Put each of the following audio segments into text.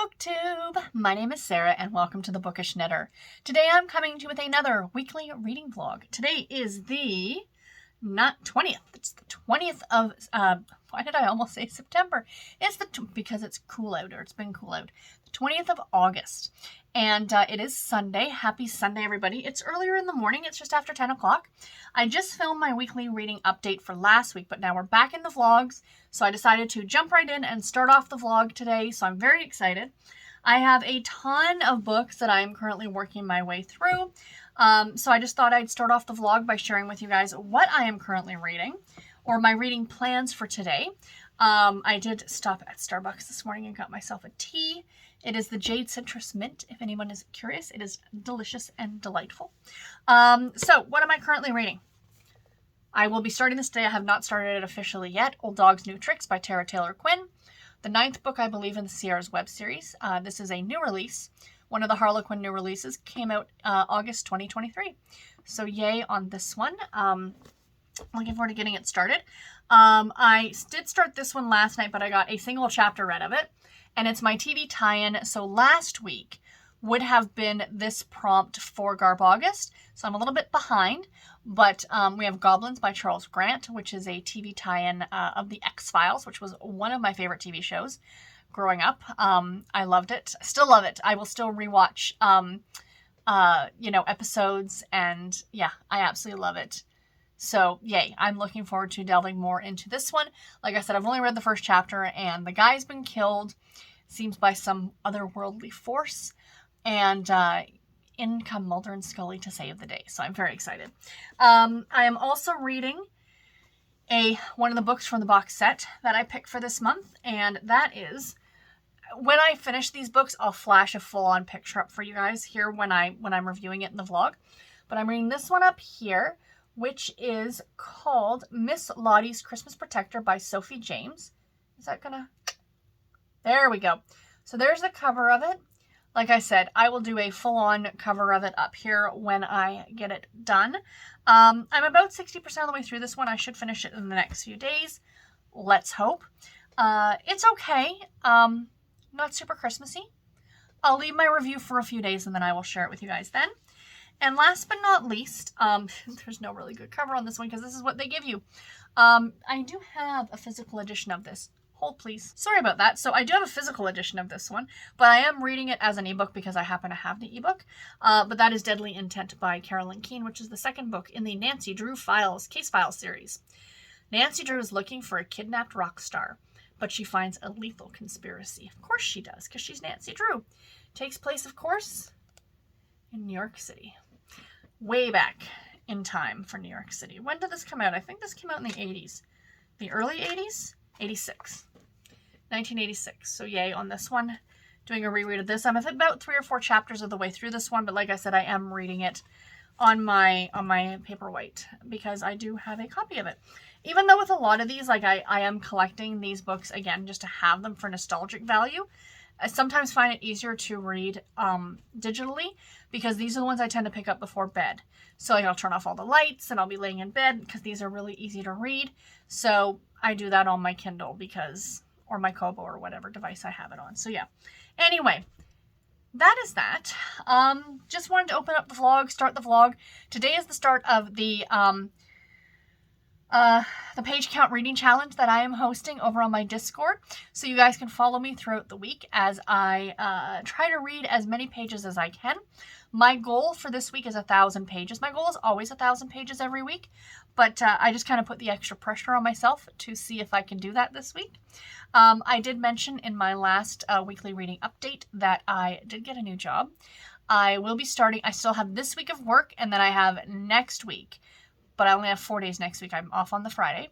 BookTube! My name is Sarah and welcome to the Bookish Knitter. Today I'm coming to you with another weekly reading vlog. Today is the 20th. It's the 20th of, why did I almost say September? It's because it's cool out, or it's been cool out. The 20th of August. And it is Sunday. Happy Sunday, everybody. It's earlier in the morning. It's just after 10 o'clock. I just filmed my weekly reading update for last week, but now we're back in the vlogs. So I decided to jump right in and start off the vlog today. So I'm very excited. I have a ton of books that I'm currently working my way through. So I just thought I'd start off the vlog by sharing with you guys what I am currently reading, or my reading plans for today. I did stop at Starbucks this morning and got myself a tea. It is the Jade Citrus Mint, if anyone is curious. It is delicious and delightful. So what am I currently reading? I will be starting this today. I have not started it officially yet. Old Dog's New Tricks by Tara Taylor Quinn. The 9th book, I believe, in the Sierra's web series. This is a new release. One of the Harlequin new releases came out August 2023. So yay on this one. Looking forward to getting it started. I did start this one last night, but I got a single chapter read of it. And it's my TV tie-in. So last week would have been this prompt for Garb August. So I'm a little bit behind. But we have Goblins by Charles Grant, which is a TV tie-in of The X-Files, which was one of my favorite TV shows growing up. I loved it. Still love it. I will still rewatch, episodes. And yeah, I absolutely love it. So yay, I'm looking forward to delving more into this one. Like I said, I've only read the first chapter and the guy's been killed, seems by some otherworldly force. And in come Mulder and Scully to save the day. So I'm very excited. I am also reading one of the books from the box set that I picked for this month. And that is, when I finish these books, I'll flash a full-on picture up for you guys here when I'm reviewing it in the vlog. But I'm reading this one up here, which is called Miss Lottie's Christmas Protector by Sophie James. Is that gonna... There we go. So there's the cover of it. Like I said, I will do a full-on cover of it up here when I get it done. I'm about 60% of the way through this one. I should finish it in the next few days. Let's hope. It's okay. Not super Christmassy. I'll leave my review for a few days and then I will share it with you guys then. And last but not least, there's no really good cover on this one because this is what they give you. I do have a physical edition of this. Hold please. Sorry about that. So I do have a physical edition of this one, but I am reading it as an ebook because I happen to have the ebook. But that is Deadly Intent by Carolyn Keene, which is the second book in the Nancy Drew Case Files series. Nancy Drew is looking for a kidnapped rock star, but she finds a lethal conspiracy. Of course she does, because she's Nancy Drew. Takes place, of course, in New York City. Way back in time for New York City. When did this come out? I think this came out in the 80s. The early 80s? 86. 1986. So yay on this one. Doing a reread of this. I'm about 3 or 4 chapters of the way through this one, but like I said, I am reading it on my Paperwhite because I do have a copy of it. Even though with a lot of these, like I am collecting these books again just to have them for nostalgic value. I sometimes find it easier to read digitally because these are the ones I tend to pick up before bed. So like I'll turn off all the lights and I'll be laying in bed because these are really easy to read. So I do that on my Kindle or my Kobo or whatever device I have it on. So yeah. Anyway, that is that. Just wanted to open up the vlog, start the vlog. Today is the start of the page count reading challenge that I am hosting over on my Discord. So you guys can follow me throughout the week as I try to read as many pages as I can. My goal for this week is 1,000 pages. My goal is always 1,000 pages every week, but I just kind of put the extra pressure on myself to see if I can do that this week. I did mention in my last weekly reading update that I did get a new job. I will be starting, I still have this week of work and then I have next week. But I only have 4 days next week. I'm off on the Friday.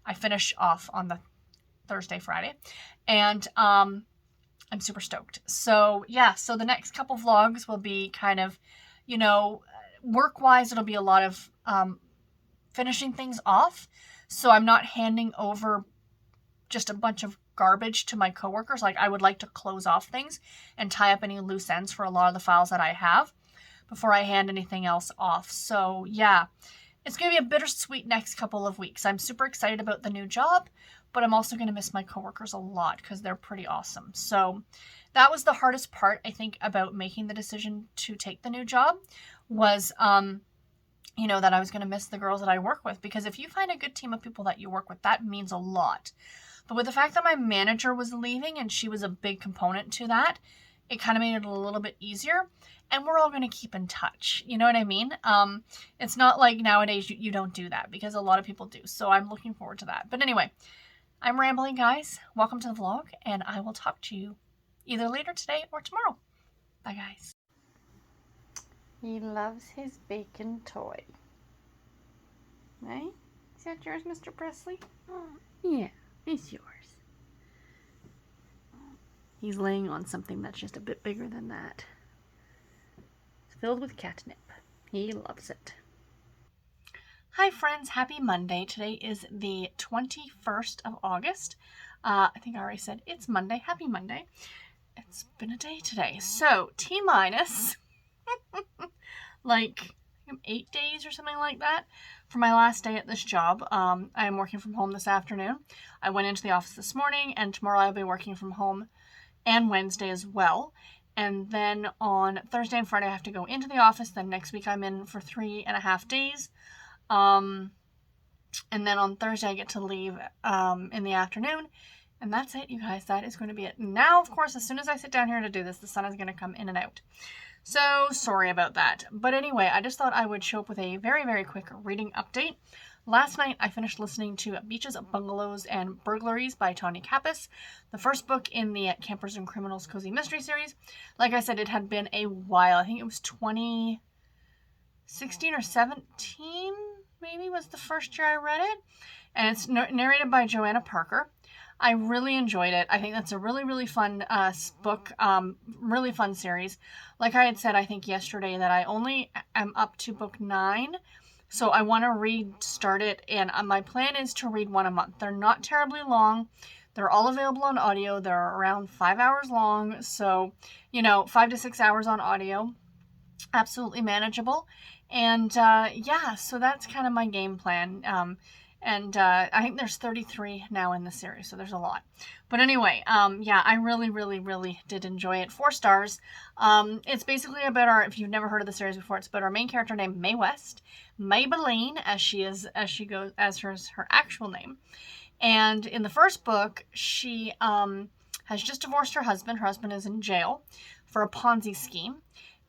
I finish off on the Thursday, Friday. And I'm super stoked. So yeah, so the next couple vlogs will be kind of, work-wise, it'll be a lot of finishing things off. So I'm not handing over just a bunch of garbage to my coworkers. Like I would like to close off things and tie up any loose ends for a lot of the files that I have before I hand anything else off. So yeah. It's going to be a bittersweet next couple of weeks. I'm super excited about the new job, but I'm also going to miss my coworkers a lot because they're pretty awesome. So that was the hardest part, I think, about making the decision to take the new job was, that I was going to miss the girls that I work with, because if you find a good team of people that you work with, that means a lot. But with the fact that my manager was leaving and she was a big component to that, it kind of made it a little bit easier. And we're all going to keep in touch. You know what I mean? It's not like nowadays you don't do that, because a lot of people do. So I'm looking forward to that. But anyway, I'm rambling, guys. Welcome to the vlog, and I will talk to you either later today or tomorrow. Bye, guys. He loves his bacon toy. Right? Is that yours, Mr. Presley? Yeah, it's yours. He's laying on something that's just a bit bigger than that. It's filled with catnip. He loves it. Hi friends, happy Monday. Today is the 21st of August. I think I already said it's Monday. Happy Monday. It's been a day today. So, T-minus like 8 days or something like that for my last day at this job. I am working from home this afternoon. I went into the office this morning, and tomorrow I'll be working from home, and Wednesday as well. And then on Thursday and Friday I have to go into the office. Then next week I'm in for 3.5 days. And then on Thursday I get to leave in the afternoon. And that's it, you guys. That is going to be it. Now, of course, as soon as I sit down here to do this, the sun is going to come in and out. So, sorry about that. But anyway, I just thought I would show up with a very, very quick reading update. Last night, I finished listening to Beaches, Bungalows, and Burglaries by Tanya Kappas, the first book in the Campers and Criminals Cozy Mystery series. Like I said, it had been a while. I think it was 2016 or 17, maybe, was the first year I read it. And it's narrated by Joanna Parker. I really enjoyed it. I think that's a really, really fun book, really fun series. Like I had said, I think yesterday, that I only am up to book 9. So I want to start it, and my plan is to read one a month. They're not terribly long. They're all available on audio. They're around 5 hours long. So, 5 to 6 hours on audio. Absolutely manageable. And yeah, so that's kind of my game plan. And I think there's 33 now in the series, so there's a lot. But anyway, yeah, I really, really, really did enjoy it. 4 stars. It's basically about if you've never heard of the series before, it's about our main character named Mae West, Maybelline, as she her actual name. And in the first book, she has just divorced her husband. Her husband is in jail for a Ponzi scheme,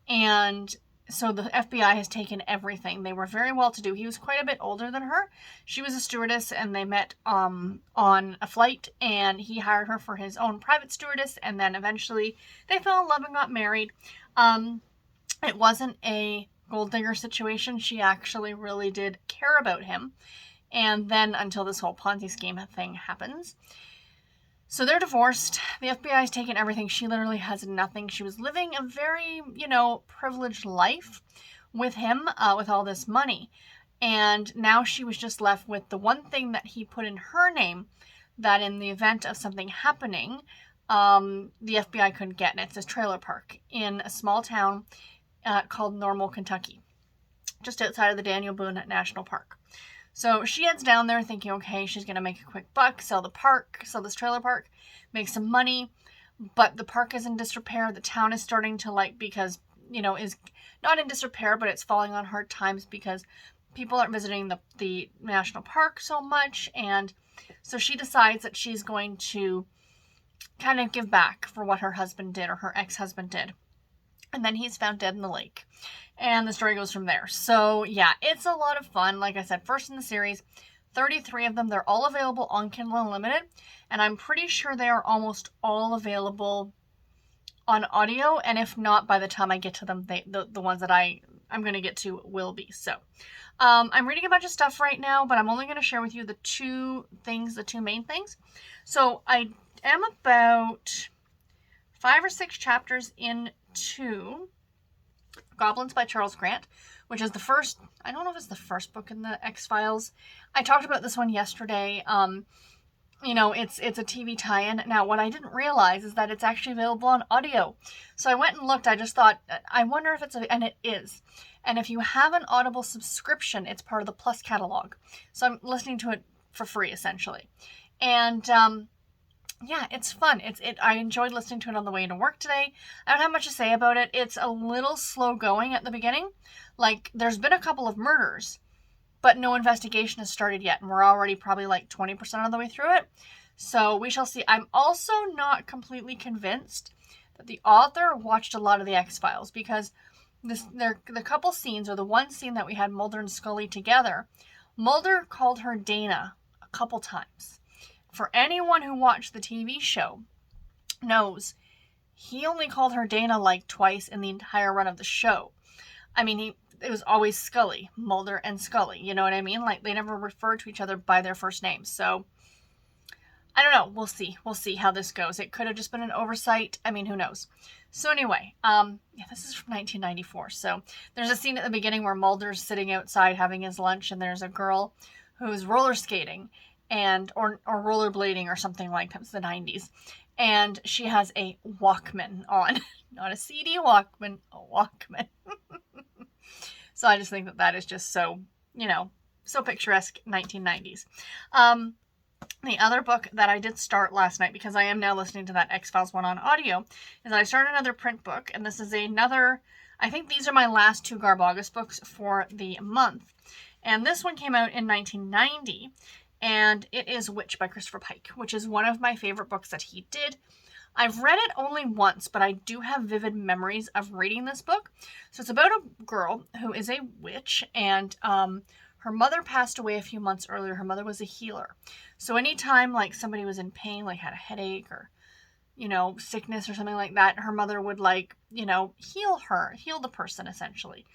and so the FBI has taken everything. They were very well to do. He was quite a bit older than her. She was a stewardess, and they met on a flight, and he hired her for his own private stewardess, and then eventually they fell in love and got married. It wasn't a gold digger situation. She actually really did care about him. And then until this whole Ponzi scheme thing happens. So they're divorced. The FBI has taken everything. She literally has nothing. She was living a very, privileged life with him, with all this money. And now she was just left with the one thing that he put in her name, that in the event of something happening, the FBI couldn't get. And it's a trailer park in a small town called Normal, Kentucky, just outside of the Daniel Boone National Park. So she heads down there thinking, okay, she's going to make a quick buck, sell this trailer park, make some money. But the park is in disrepair. The town is starting to because, is not in disrepair, but it's falling on hard times because people aren't visiting the national park so much. And so she decides that she's going to kind of give back for what her husband did, or her ex-husband did. And then he's found dead in the lake. And the story goes from there. So, yeah, it's a lot of fun. Like I said, first in the series, 33 of them. They're all available on Kindle Unlimited. And I'm pretty sure they are almost all available on audio. And if not, by the time I get to them, the ones that I'm going to get to will be. So, I'm reading a bunch of stuff right now, but I'm only going to share with you the two main things. So, I am about 5 or 6 chapters into Goblins by Charles Grant, which is the first, I don't know if it's the first book in the X-Files. I talked about this one yesterday. It's a TV tie-in. Now, what I didn't realize is that it's actually available on audio. So I went and looked. I just thought, I wonder if and it is. And if you have an Audible subscription, it's part of the Plus catalog. So I'm listening to it for free, essentially. And yeah, it's fun. I enjoyed listening to it on the way to work today. I don't have much to say about it. It's a little slow going at the beginning. Like, there's been a couple of murders, but no investigation has started yet, and we're already probably like 20% of the way through it. So we shall see. I'm also not completely convinced that the author watched a lot of the X-Files, because the couple scenes, or the one scene that we had Mulder and Scully together, Mulder called her Dana a couple times. For anyone who watched the TV show knows he only called her Dana like twice in the entire run of the show. I mean, it was always Scully, Mulder and Scully, you know what I mean? Like, they never referred to each other by their first names. So I don't know. We'll see how this goes. It could have just been an oversight. I mean, who knows? So anyway, yeah, this is from 1994. So there's a scene at the beginning where Mulder's sitting outside having his lunch, and there's a girl who's roller skating or rollerblading or something like that. It's the 90s. And she has a Walkman on. Not a CD Walkman, a Walkman. So I just think that is just so, so picturesque 1990s. The other book that I did start last night, because I am now listening to that X-Files one on audio, is I started another print book, and this is another, I think these are my last two Garb August books for the month. And this one came out in 1990, and it is Witch by Christopher Pike, which is one of my favorite books that he did. I've read it only once, but I do have vivid memories of reading this book. So it's about a girl who is a witch, and her mother passed away a few months earlier. Her mother was a healer. So anytime like somebody was in pain, like had a headache or, sickness or something like that, her mother would heal the person essentially.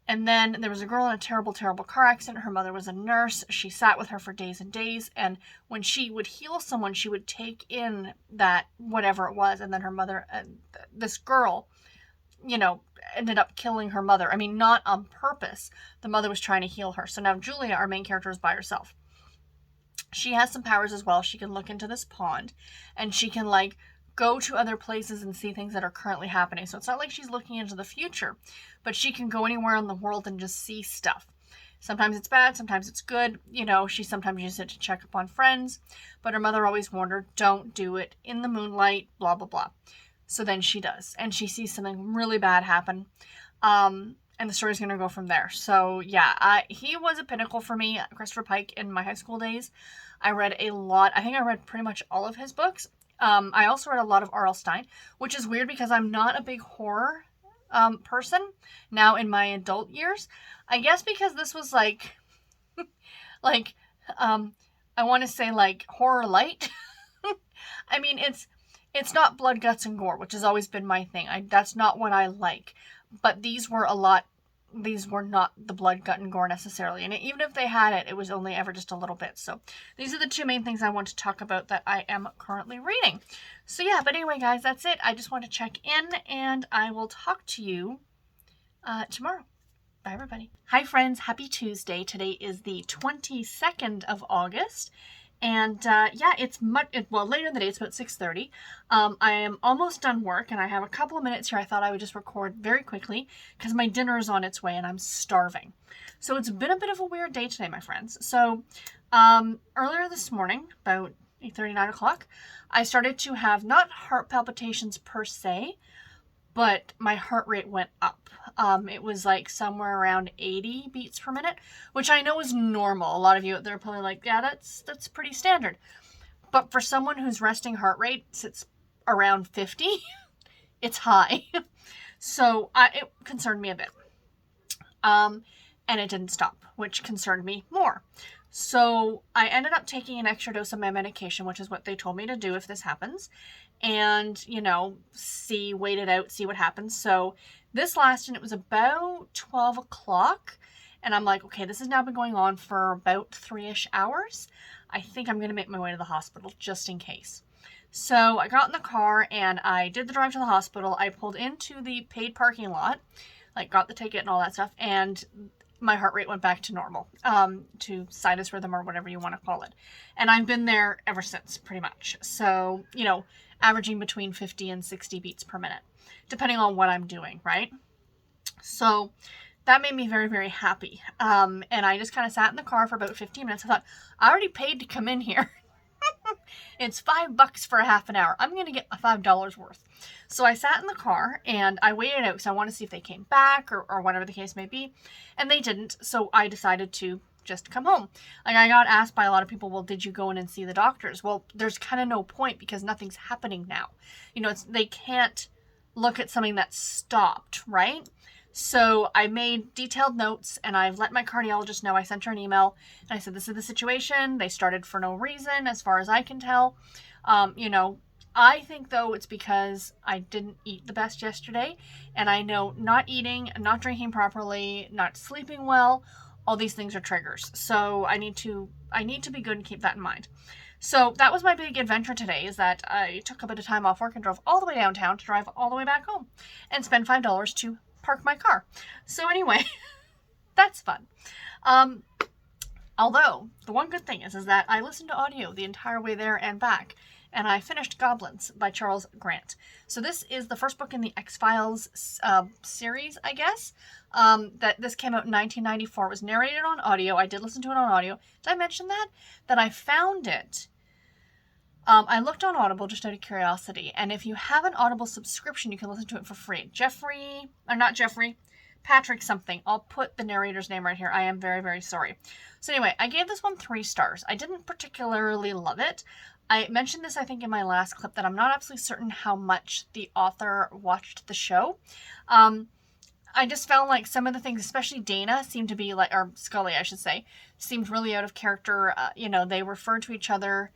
And then there was a girl in a terrible, terrible car accident. Her mother was a nurse. She sat with her for days and days. And when she would heal someone, she would take in that whatever it was. And then her mother, this girl, ended up killing her mother. I mean, not on purpose. The mother was trying to heal her. So now Julia, our main character, is by herself. She has some powers as well. She can look into this pond, and she can go to other places and see things that are currently happening. So it's not like she's looking into the future, but she can go anywhere in the world and just see stuff. Sometimes it's bad, sometimes it's good. She sometimes uses it to check up on friends, but her mother always warned her, don't do it in the moonlight, blah, blah, blah. So then she does, and she sees something really bad happen. And the story's going to go from there. So yeah, he was a pinnacle for me, Christopher Pike, in my high school days. I read a lot. I think I read pretty much all of his books. I also read a lot of R.L. Stine, which is weird because I'm not a big horror person now in my adult years. I guess because this was I want to say horror light. I mean, it's not blood, guts, and gore, which has always been my thing. That's not what I like. But these were not the blood, gut, and gore necessarily. And even if they had it, it was only ever just a little bit. So these are the two main things I want to talk about that I am currently reading. So yeah, but anyway, guys, that's it. I just want to check in, and I will talk to you tomorrow. Bye, everybody. Hi, friends. Happy Tuesday. Today is the 22nd of August. And yeah, it's later in the day. It's about 6:30. I am almost done work, and I have a couple of minutes here. I thought I would just record very quickly because my dinner is on its way and I'm starving. So it's been a bit of a weird day today, my friends. So earlier this morning, about 8:30, 9 o'clock, I started to have not heart palpitations per se, but my heart rate went up. It was somewhere around 80 beats per minute, which I know is normal. A lot of you out there are probably yeah, that's pretty standard. But for someone whose resting heart rate sits around 50, it's high. So it concerned me a bit. And it didn't stop, which concerned me more. So I ended up taking an extra dose of my medication, which is what they told me to do if this happens. And, wait it out, see what happens. So this lasted, it was about 12 o'clock. And I'm like, okay, this has now been going on for about 3-ish hours. I think I'm going to make my way to the hospital just in case. So I got in the car and I did the drive to the hospital. I pulled into the paid parking lot, got the ticket and all that stuff. And my heart rate went back to normal, to sinus rhythm or whatever you want to call it. And I've been there ever since, pretty much. So, averaging between 50 and 60 beats per minute, depending on what I'm doing, right? So that made me very, very happy. And I just kind of sat in the car for about 15 minutes. I thought, I already paid to come in here. It's $5 for a half an hour. I'm going to get $5 worth. So I sat in the car and I waited out because I want to see if they came back or whatever the case may be. And they didn't. So I decided to just come home. Like, I got asked by a lot of people, well, did you go in and see the doctors? Well, there's kind of no point because nothing's happening now. You know, they can't look at something that's stopped, right? So I made detailed notes and I've let my cardiologist know. I sent her an email and I said, this is the situation. They started for no reason, as far as I can tell. You know, I think though it's because I didn't eat the best yesterday, and I know not eating, not drinking properly, not sleeping well, all these things are triggers. So I need to be good and keep that in mind. So that was my big adventure today, is that I took a bit of time off work and drove all the way downtown to drive all the way back home and spend $5 to park my car. So anyway, that's fun. Although the one good thing is that I listened to audio the entire way there and back, and I finished Goblins by Charles Grant. So this is the first book in the X-Files series, I guess. That this came out in 1994. It was narrated on audio. I did listen to it on audio. Did I mention that? That I found it. I looked on Audible just out of curiosity, and if you have an Audible subscription, you can listen to it for free. Patrick something. I'll put the narrator's name right here. I am very, very sorry. So anyway, I gave this one 3 stars. I didn't particularly love it. I mentioned this, I think, in my last clip, that I'm not absolutely certain how much the author watched the show. I just felt like some of the things, especially Dana, seemed to be like, or Scully, I should say, seemed really out of character. You know, they refer to each other.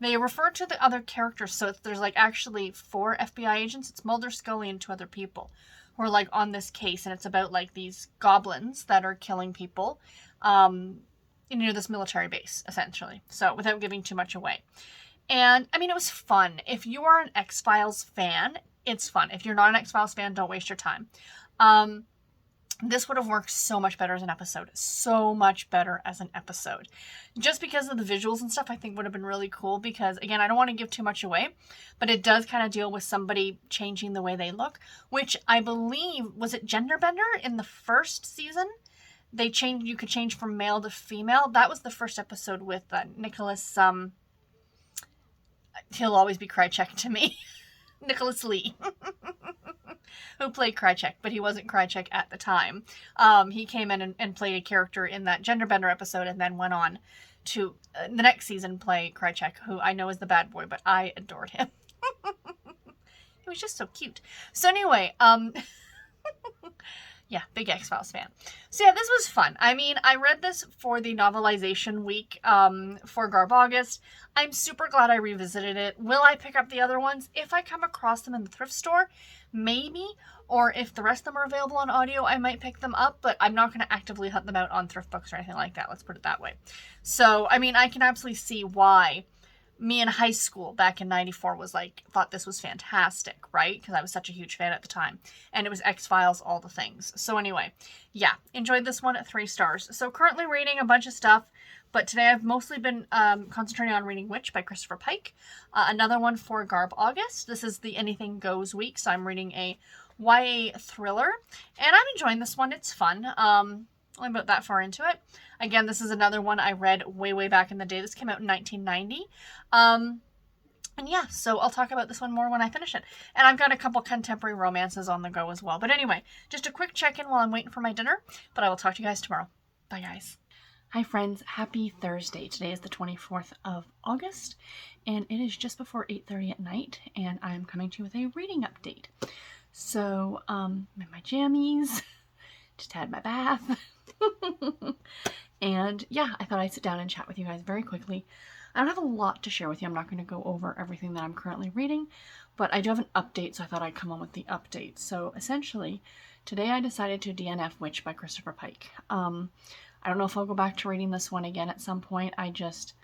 They refer to the other characters, so there's like actually 4 FBI agents. It's Mulder, Scully, and 2 other people who are like on this case, and it's about like these goblins that are killing people, you know, this military base, essentially. So without giving too much away. And I mean, it was fun. If you are an X-Files fan, it's fun. If you're not an X-Files fan, don't waste your time. This would have worked so much better as an episode. So much better as an episode. Just because of the visuals and stuff, I think would have been really cool, because, again, I don't want to give too much away, but it does kind of deal with somebody changing the way they look, which I believe, was it Genderbender in the first season? They changed, you could change from male to female. That was the first episode with Nicholas, he'll always be Krychek to me. Nicholas Lee. Who played Krychek, but he wasn't Krychek at the time. He came in and played a character in that Genderbender episode, and then went on to the next season play Krychek, who I know is the bad boy, but I adored him. He was just so cute. So anyway, yeah, big X-Files fan. So yeah, this was fun. I mean, I read this for the novelization week for Garb August. I'm super glad I revisited it. Will I pick up the other ones? If I come across them in the thrift store, maybe. Or if the rest of them are available on audio, I might pick them up. But I'm not going to actively hunt them out on thrift books or anything like that. Let's put it that way. So, I mean, I can absolutely see why me in high school back in 94 was like, thought this was fantastic, right? Because I was such a huge fan at the time. And it was X-Files, all the things. So anyway, yeah, enjoyed this one at 3 stars. So currently reading a bunch of stuff, but today I've mostly been concentrating on reading Witch by Christopher Pike. Another one for Garb August. This is the Anything Goes week, so I'm reading a YA thriller. And I'm enjoying this one. It's fun. Only about that far into it. Again, this is another one I read way, way back in the day. This came out in 1990. And yeah, so I'll talk about this one more when I finish it. And I've got a couple contemporary romances on the go as well. But anyway, just a quick check-in while I'm waiting for my dinner. But I will talk to you guys tomorrow. Bye, guys. Hi, friends. Happy Thursday. Today is the 24th of August, and it is just before 8:30 at night, and I'm coming to you with a reading update. So, I'm in my jammies. Just had my bath. And yeah, I thought I'd sit down and chat with you guys very quickly. I don't have a lot to share with you. I'm not going to go over everything that I'm currently reading, but I do have an update, so I thought I'd come on with the update. So essentially, today I decided to DNF Witch by Christopher Pike. I don't know if I'll go back to reading this one again at some point. I just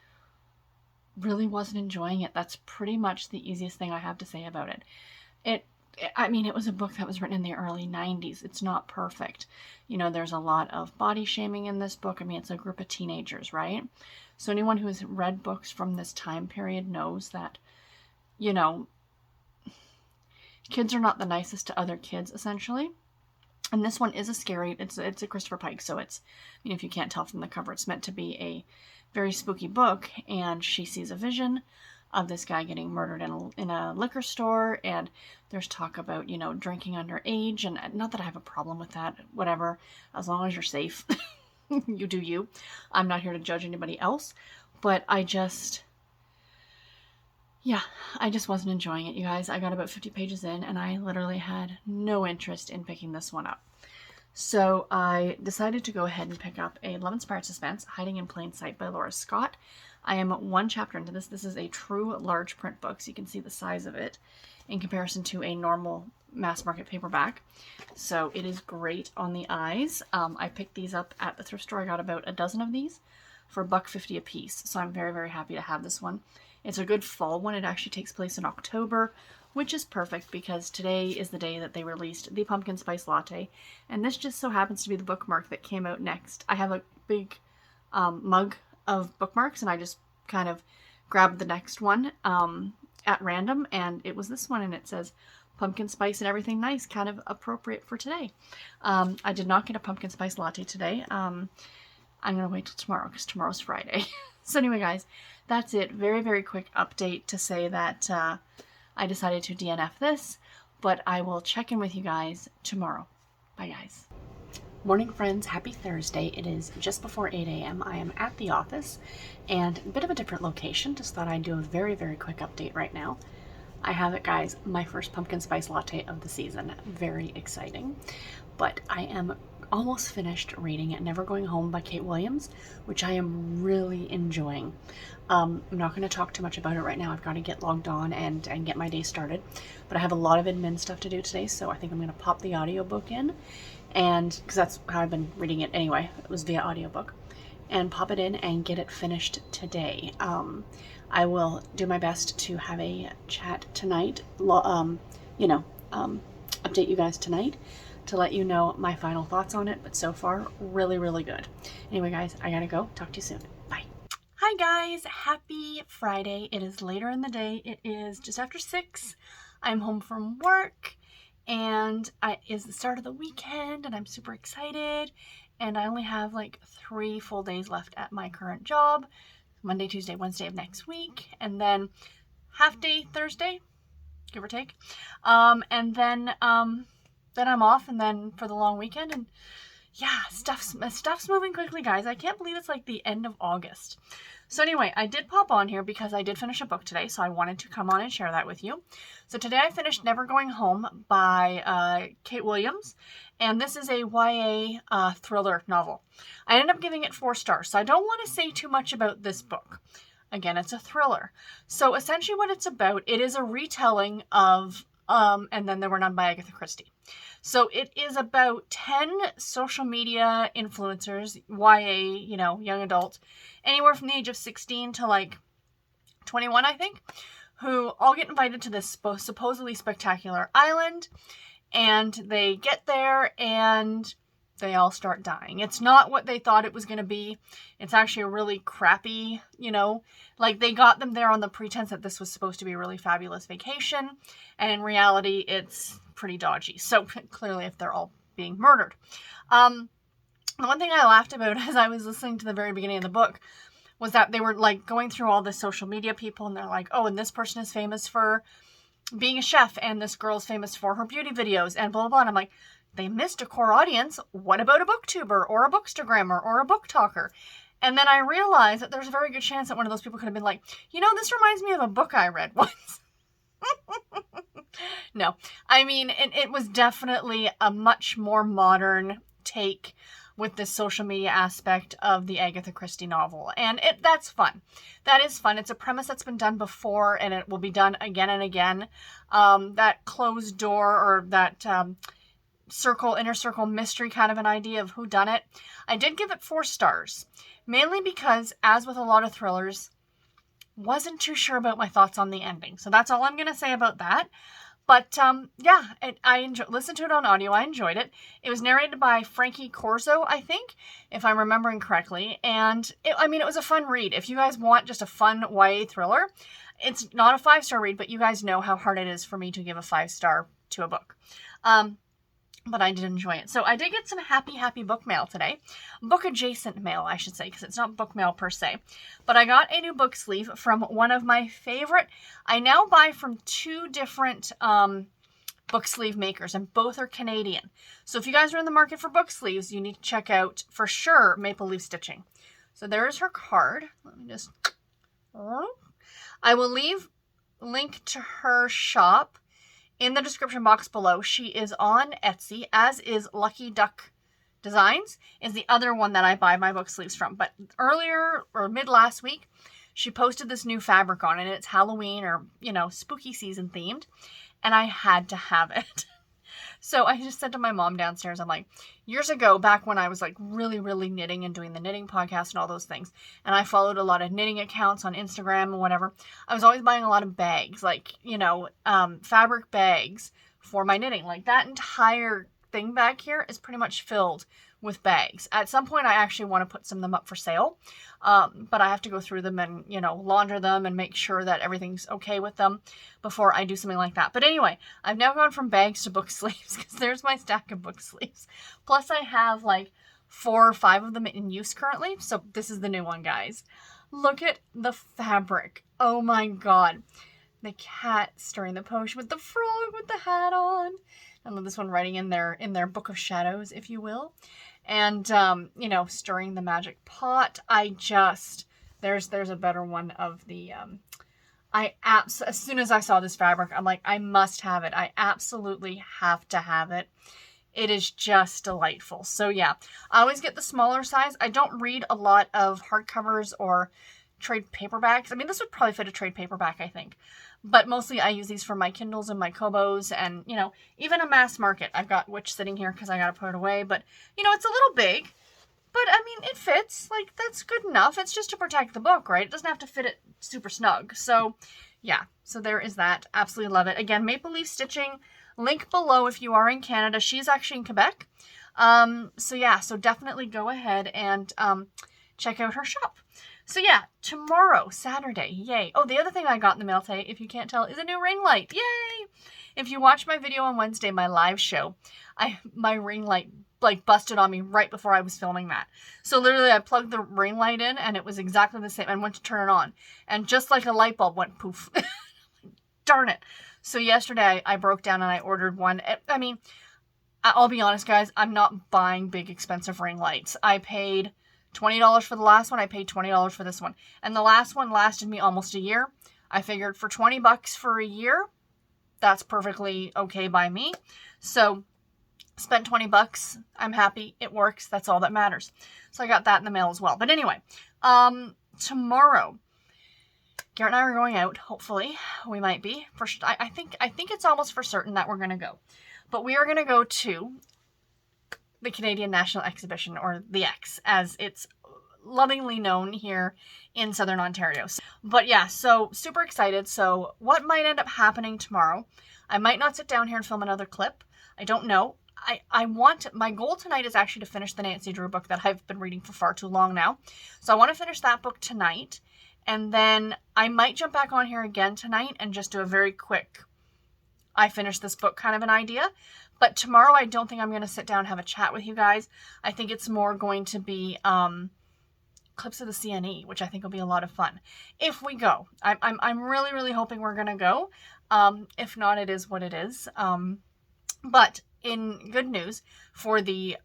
really wasn't enjoying it. That's pretty much the easiest thing I have to say about it. I mean, it was a book that was written in the early 90s. It's not perfect. You know, there's a lot of body shaming in this book. I mean, it's a group of teenagers, right? So anyone who has read books from this time period knows that, you know, kids are not the nicest to other kids, essentially. And this one is a scary, it's a Christopher Pike, so it's, I mean, if you can't tell from the cover, it's meant to be a very spooky book, and she sees a vision of this guy getting murdered in a liquor store, and there's talk about, you know, drinking underage, and not that I have a problem with that, whatever, as long as you're safe. You do you. I'm not here to judge anybody else, but I just wasn't enjoying it, you guys. I got about 50 pages in, and I literally had no interest in picking this one up. So I decided to go ahead and pick up a Love Inspired Suspense, Hiding in Plain Sight by Laura Scott. I am one chapter into this. This is a true large print book, so you can see the size of it in comparison to a normal mass market paperback. So it is great on the eyes. I picked these up at the thrift store. I got about a dozen of these for $1.50 a piece. So I'm very, very happy to have this one. It's a good fall one. It actually takes place in October, which is perfect because today is the day that they released the Pumpkin Spice Latte. And this just so happens to be the bookmark that came out next. I have a big mug of bookmarks, and I just kind of grabbed the next one at random, and it was this one, and it says pumpkin spice and everything nice, kind of appropriate for today. I did not get a pumpkin spice latte today. I'm gonna wait till tomorrow because tomorrow's Friday. So anyway, guys, that's it. Very, very quick update to say that I decided to DNF this, but I will check in with you guys tomorrow. Bye, guys. Morning, friends. Happy Thursday. It is just before 8 a.m. I am at the office, and a bit of a different location. Just thought I'd do a very, very quick update right now. I have it, guys, my first pumpkin spice latte of the season. Very exciting. But I am almost finished reading Never Going Home by Kate Williams, which I am really enjoying. I'm not going to talk too much about it right now. I've got to get logged on and get my day started. But I have a lot of admin stuff to do today, so I think I'm going to pop the audiobook in. And because that's how I've been reading it anyway, it was via audiobook, and pop it in and get it finished today. I will do my best to have a chat tonight, update you guys tonight to let you know my final thoughts on it, but so far, really, really good. Anyway, guys, I gotta go. Talk to you soon. Bye. Hi, guys. Happy Friday. It is later in the day. It is just after 6. I'm home from work, and it is the start of the weekend, and I'm super excited, and I only have like 3 full days left at my current job, Monday, Tuesday, Wednesday of next week, and then half day Thursday, give or take, and then I'm off, and then for the long weekend, and yeah, stuff's moving quickly, guys. I can't believe it's like the end of August. So anyway, I did pop on here because I did finish a book today, so I wanted to come on and share that with you. So today I finished Never Going Home by Kate Williams, and this is a YA thriller novel. I ended up giving it 4 stars, so I don't want to say too much about this book. Again, it's a thriller. So essentially what it's about, it is a retelling of And Then There Were None by Agatha Christie. So it is about 10 social media influencers, YA, young adult, anywhere from the age of 16 to like 21, I think, who all get invited to this supposedly spectacular island, and they get there and they all start dying. It's not what they thought it was going to be. It's actually a really crappy, like they got them there on the pretense that this was supposed to be a really fabulous vacation, and in reality, it's pretty dodgy. So clearly, if they're all being murdered. The one thing I laughed about as I was listening to the very beginning of the book was that they were like going through all the social media people, and they're like, oh, and this person is famous for being a chef, and this girl's famous for her beauty videos, and blah, blah, blah. And I'm like, they missed a core audience. What about a booktuber or a bookstagrammer or a book talker? And then I realized that there's a very good chance that one of those people could have been like, this reminds me of a book I read once. No, I mean, it was definitely a much more modern take with this social media aspect of the Agatha Christie novel. And that's fun. That is fun. It's a premise that's been done before, and it will be done again and again. That closed door, or that inner circle mystery kind of an idea of who done it. I did give it 4 stars, mainly because, as with a lot of thrillers, wasn't too sure about my thoughts on the ending. So that's all I'm going to say about that. But I listened to it on audio. I enjoyed it. It was narrated by Frankie Corzo, I think, if I'm remembering correctly. And it was a fun read. If you guys want just a fun YA thriller, it's not a 5-star read, but you guys know how hard it is for me to give a 5-star to a book. but I did enjoy it. So I did get some happy book mail today. Book adjacent mail, I should say, because it's not book mail per se. But I got a new book sleeve from one of my favorite. I now buy from 2 different book sleeve makers, and both are Canadian. So if you guys are in the market for book sleeves, you need to check out, for sure, Maple Leaf Stitching. So there's her card. Let me just... I will leave link to her shop in the description box below. She is on Etsy, as is Lucky Duck Designs, is the other one that I buy my book sleeves from. But earlier, or mid last week, she posted this new fabric on, and it's Halloween or, spooky season themed, and I had to have it. So I just said to my mom downstairs, I'm like, years ago, back when I was like really, really knitting and doing the knitting podcast and all those things, and I followed a lot of knitting accounts on Instagram and whatever, I was always buying a lot of bags, like, fabric bags for my knitting. Like that entire thing back here is pretty much filled with bags. At some point, I actually want to put some of them up for sale, but I have to go through them and, launder them and make sure that everything's okay with them before I do something like that. But anyway, I've now gone from bags to book sleeves, because there's my stack of book sleeves. Plus, I have like 4 or 5 of them in use currently, so this is the new one, guys. Look at the fabric. Oh my god. The cat stirring the potion with the frog with the hat on. I love this one writing in their book of shadows, if you will. And, stirring the magic pot. There's a better one of the, as soon as I saw this fabric, I'm like, I must have it. I absolutely have to have it. It is just delightful. So yeah, I always get the smaller size. I don't read a lot of hardcovers or trade paperbacks. I mean, this would probably fit a trade paperback, I think. But mostly I use these for my Kindles and my Kobos, and, even a mass market. I've got Witch sitting here because I got to put it away. But, it's a little big. But, I mean, it fits. Like, that's good enough. It's just to protect the book, right? It doesn't have to fit it super snug. So, yeah. So there is that. Absolutely love it. Again, Maple Leaf Stitching. Link below if you are in Canada. She's actually in Quebec. So, yeah. So definitely go ahead and check out her shop. So yeah, tomorrow, Saturday, yay. Oh, the other thing I got in the mail today, if you can't tell, is a new ring light. Yay! If you watch my video on Wednesday, my live show, my ring light busted on me right before I was filming that. So literally I plugged the ring light in and it was exactly the same. I went to turn it on and just like a light bulb went poof. Darn it. So yesterday I broke down and I ordered one. I mean, I'll be honest, guys, I'm not buying big expensive ring lights. I paid $20 for the last one. I paid $20 for this one. And the last one lasted me almost a year. I figured for $20 for a year, that's perfectly okay by me. So spent $20. I'm happy. It works. That's all that matters. So I got that in the mail as well. But anyway, tomorrow, Garrett and I are going out. Hopefully, we might be. I think it's almost for certain that we're going to go. But we are going to go to the Canadian National Exhibition, or the X, as it's lovingly known here in Southern Ontario. But yeah, so super excited. So what might end up happening tomorrow, I might not sit down here and film another clip. I don't know. My goal tonight is actually to finish the Nancy Drew book that I've been reading for far too long now. So I want to finish that book tonight. And then I might jump back on here again tonight and just do a very quick, I finished this book kind of an idea. But tomorrow, I don't think I'm going to sit down and have a chat with you guys. I think it's more going to be clips of the CNE, which I think will be a lot of fun. If we go, I'm really, really hoping we're going to go. If not, it is what it is. But in good news, for the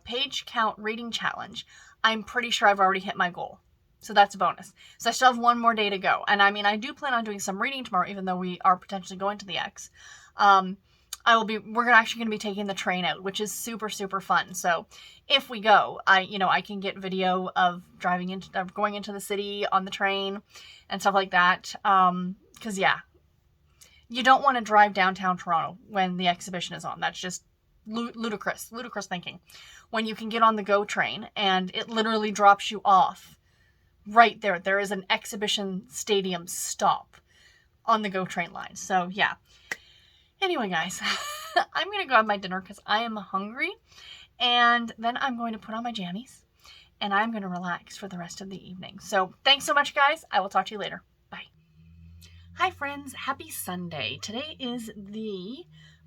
page count reading challenge, I'm pretty sure I've already hit my goal. So that's a bonus. So I still have one more day to go. And I mean, I do plan on doing some reading tomorrow, even though we are potentially going to the X. We're actually going to be taking the train out, which is super, super fun. So if we go, I can get video of going into the city on the train and stuff like that. Cause yeah, you don't want to drive downtown Toronto when the exhibition is on. That's just ludicrous thinking. When you can get on the GO train and it literally drops you off right there. There is an exhibition stadium stop on the GO train line. So yeah. Anyway, guys, I'm going to go have my dinner because I am hungry. And then I'm going to put on my jammies and I'm going to relax for the rest of the evening. So thanks so much, guys. I will talk to you later. Bye. Hi, friends. Happy Sunday. Today is the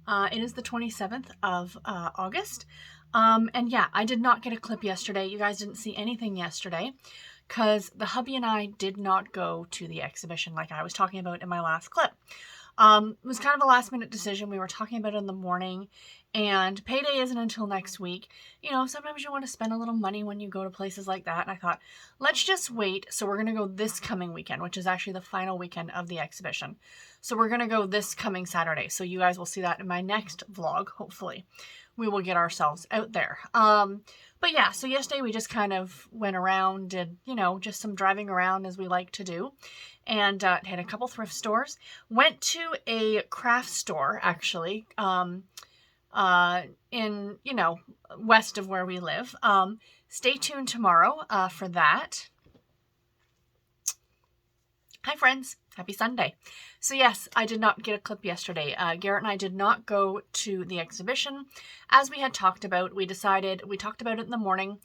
It is the 27th of August. And yeah, I did not get a clip yesterday. You guys didn't see anything yesterday because the hubby and I did not go to the exhibition like I was talking about in my last clip. It was kind of a last minute decision. We were talking about it in the morning, and payday isn't until next week. You know, sometimes you want to spend a little money when you go to places like that. And I thought, let's just wait. So we're going to go this coming weekend, which is actually the final weekend of the exhibition. So we're going to go this coming Saturday. So you guys will see that in my next vlog, hopefully. We will get ourselves out there. But yeah, so yesterday we just kind of went around, did, you know, just some driving around as we like to do. And hit a couple thrift stores. Went to a craft store, actually, in, you know, west of where we live. Stay tuned tomorrow for that. Hi, friends. Happy Sunday. So yes, I did not get a clip yesterday. Garrett and I did not go to the exhibition. As we had talked about, we talked about it in the morning,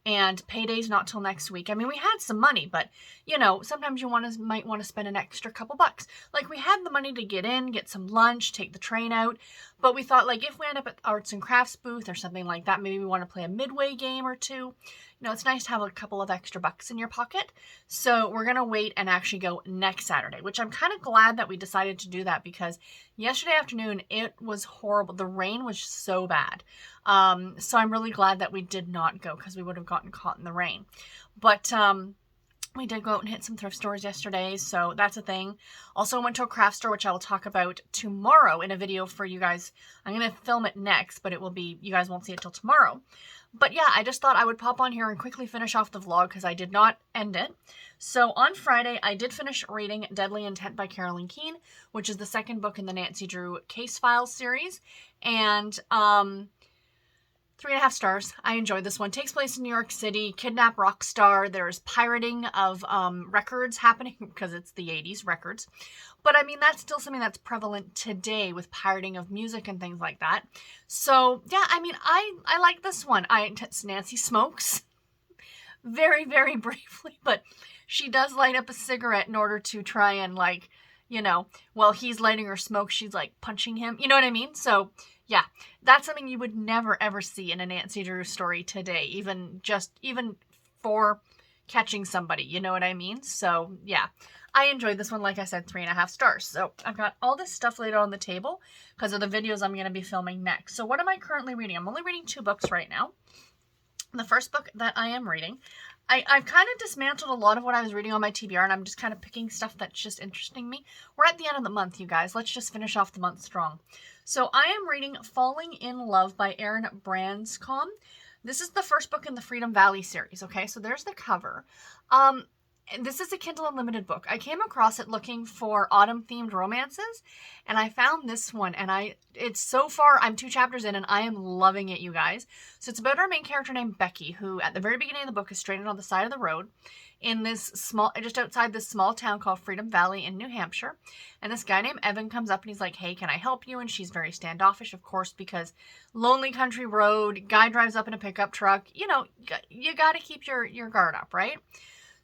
and payday's not till next week. I mean, we had some money, but, you know, sometimes you might want to spend an extra couple bucks. Like, we had the money to get in, get some lunch, take the train out, but we thought, like, if we end up at arts and crafts booth or something like that, maybe we want to play a Midway game or two. You know, it's nice to have a couple of extra bucks in your pocket. So we're going to wait and actually go next Saturday, which I'm kind of glad that we decided to do that, because yesterday afternoon it was horrible. The rain was so bad. So I'm really glad that we did not go, because we would have gotten caught in the rain. But we did go out and hit some thrift stores yesterday, so that's a thing. Also went to a craft store, which I will talk about tomorrow in a video for you guys. I'm going to film it next, but you guys won't see it till tomorrow. But yeah, I just thought I would pop on here and quickly finish off the vlog, because I did not end it. So on Friday, I did finish reading Deadly Intent by Carolyn Keene, which is the second book in the Nancy Drew Case Files series. And 3.5 stars. I enjoyed this one. Takes place in New York City. Kidnap rock star. There's pirating of records happening, because it's the 80s records. But I mean, that's still something that's prevalent today with pirating of music and things like that. So yeah, I mean, I like this one. Nancy smokes very, very briefly, but she does light up a cigarette in order to try and, like, you know, while he's lighting her smoke, she's like punching him. You know what I mean? So yeah, that's something you would never ever see in a Nancy Drew story today, even for catching somebody, you know what I mean? So yeah, I enjoyed this one. Like I said, 3.5 stars. So I've got all this stuff laid out on the table because of the videos I'm going to be filming next. So what am I currently reading? I'm only reading 2 books right now. The first book that I am reading, I've kind of dismantled a lot of what I was reading on my TBR, and I'm just kind of picking stuff that's just interesting me. We're at the end of the month, you guys. Let's just finish off the month strong. So I am reading Falling in Love by Erin Branscombe. This is the first book in the Freedom Valley series, okay? So there's the cover. This is a Kindle Unlimited book. I came across it looking for autumn-themed romances, and I found this one, and it's so far, I'm 2 chapters in, and I am loving it, you guys. So it's about our main character named Becky, who at the very beginning of the book is stranded on the side of the road in just outside this small town called Freedom Valley in New Hampshire. And this guy named Evan comes up and he's like, hey, can I help you? And she's very standoffish, of course, because lonely country road, guy drives up in a pickup truck. You know, you got to keep your guard up, right?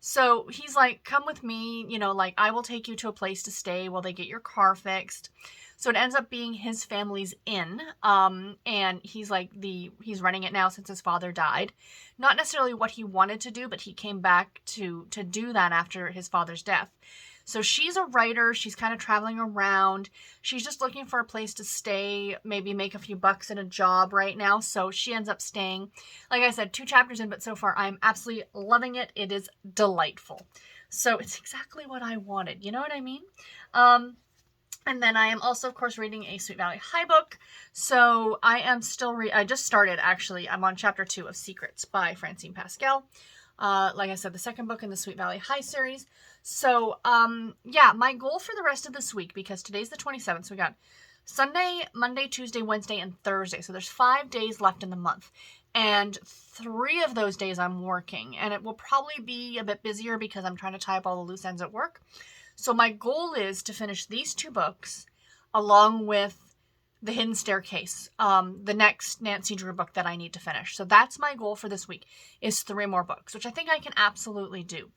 So he's like, come with me, you know, like, I will take you to a place to stay while they get your car fixed. So it ends up being his family's inn. And he's like, he's running it now since his father died. Not necessarily what he wanted to do, but he came back to do that after his father's death. So she's a writer. She's kind of traveling around. She's just looking for a place to stay, maybe make a few bucks in a job right now. So she ends up staying. Like I said, 2 chapters in, but so far I'm absolutely loving it. It is delightful. So it's exactly what I wanted. You know what I mean? And then I am also, of course, reading a Sweet Valley High book. So I am still I just started, actually. I'm on chapter 2 of Secrets by Francine Pascal. Like I said, the second book in the Sweet Valley High series. So, yeah, my goal for the rest of this week, because today's the 27th, so we got Sunday, Monday, Tuesday, Wednesday, and Thursday. So there's 5 days left in the month. And 3 of those days I'm working. And it will probably be a bit busier because I'm trying to tie up all the loose ends at work. So my goal is to finish these 2 books along with The Hidden Staircase, the next Nancy Drew book that I need to finish. So that's my goal for this week, is 3 more books, which I think I can absolutely do.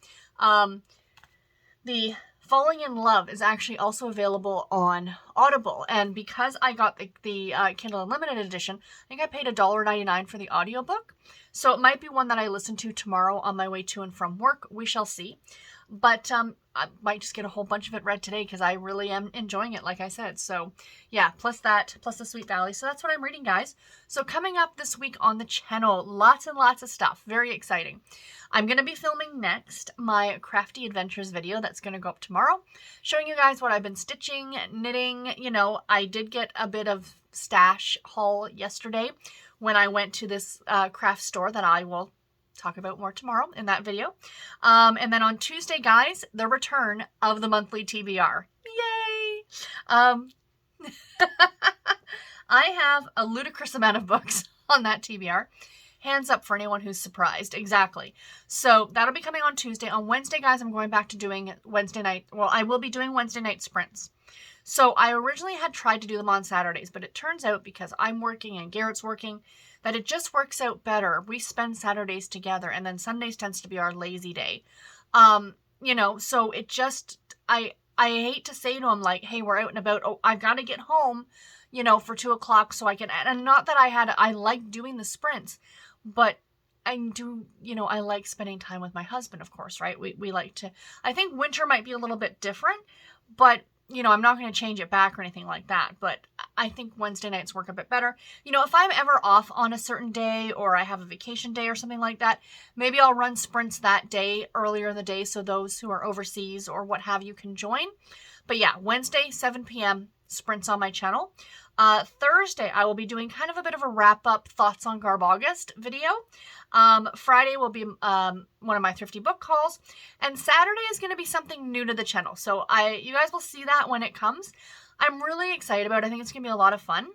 The Falling in Love is actually also available on Audible, and because I got the Kindle Unlimited edition, I think I paid $1.99 for the audiobook, so it might be one that I listen to tomorrow on my way to and from work. We shall see. But I might just get a whole bunch of it read today because I really am enjoying it, like I said. So yeah, plus the Sweet Valley. So that's what I'm reading, guys. So coming up this week on the channel, lots and lots of stuff. Very exciting. I'm going to be filming next my Crafty Adventures video that's going to go up tomorrow, showing you guys what I've been stitching, knitting. You know, I did get a bit of stash haul yesterday when I went to this craft store that I will talk about more tomorrow in that video. And then on Tuesday, guys, the return of the monthly TBR. Yay! I have a ludicrous amount of books on that TBR. Hands up for anyone who's surprised. Exactly. So that'll be coming on Tuesday. On Wednesday, guys, I'm going back to doing Wednesday night. Well, I will be doing Wednesday night sprints. So I originally had tried to do them on Saturdays, but it turns out because I'm working and Garrett's working, that it just works out better. We spend Saturdays together, and then Sundays tends to be our lazy day. You know, so it just, I hate to say to him, like, hey, we're out and about. Oh, I've got to get home, you know, for 2 o'clock so I can, and not that I like doing the sprints, but I do, you know, I like spending time with my husband, of course, right? We like to, I think winter might be a little bit different, but you know, I'm not going to change it back or anything like that, but I think Wednesday nights work a bit better. You know, if I'm ever off on a certain day or I have a vacation day or something like that, maybe I'll run sprints that day earlier in the day so those who are overseas or what have you can join. But yeah, Wednesday, 7 p.m., sprints on my channel. Thursday, I will be doing kind of a bit of a wrap-up Thoughts on Garb August video. Friday will be one of my thrifty book hauls. And Saturday is going to be something new to the channel. So you guys will see that when it comes. I'm really excited about it. I think it's going to be a lot of fun.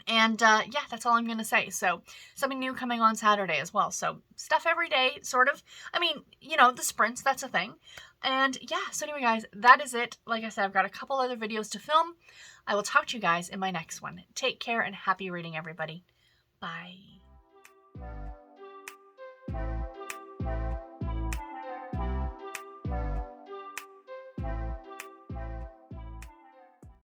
And yeah, that's all I'm going to say. So something new coming on Saturday as well. So stuff every day, sort of. I mean, you know, the sprints, that's a thing. And yeah, so anyway, guys, that is it. Like I said, I've got a couple other videos to film. I will talk to you guys in my next one. Take care and happy reading, everybody. Bye.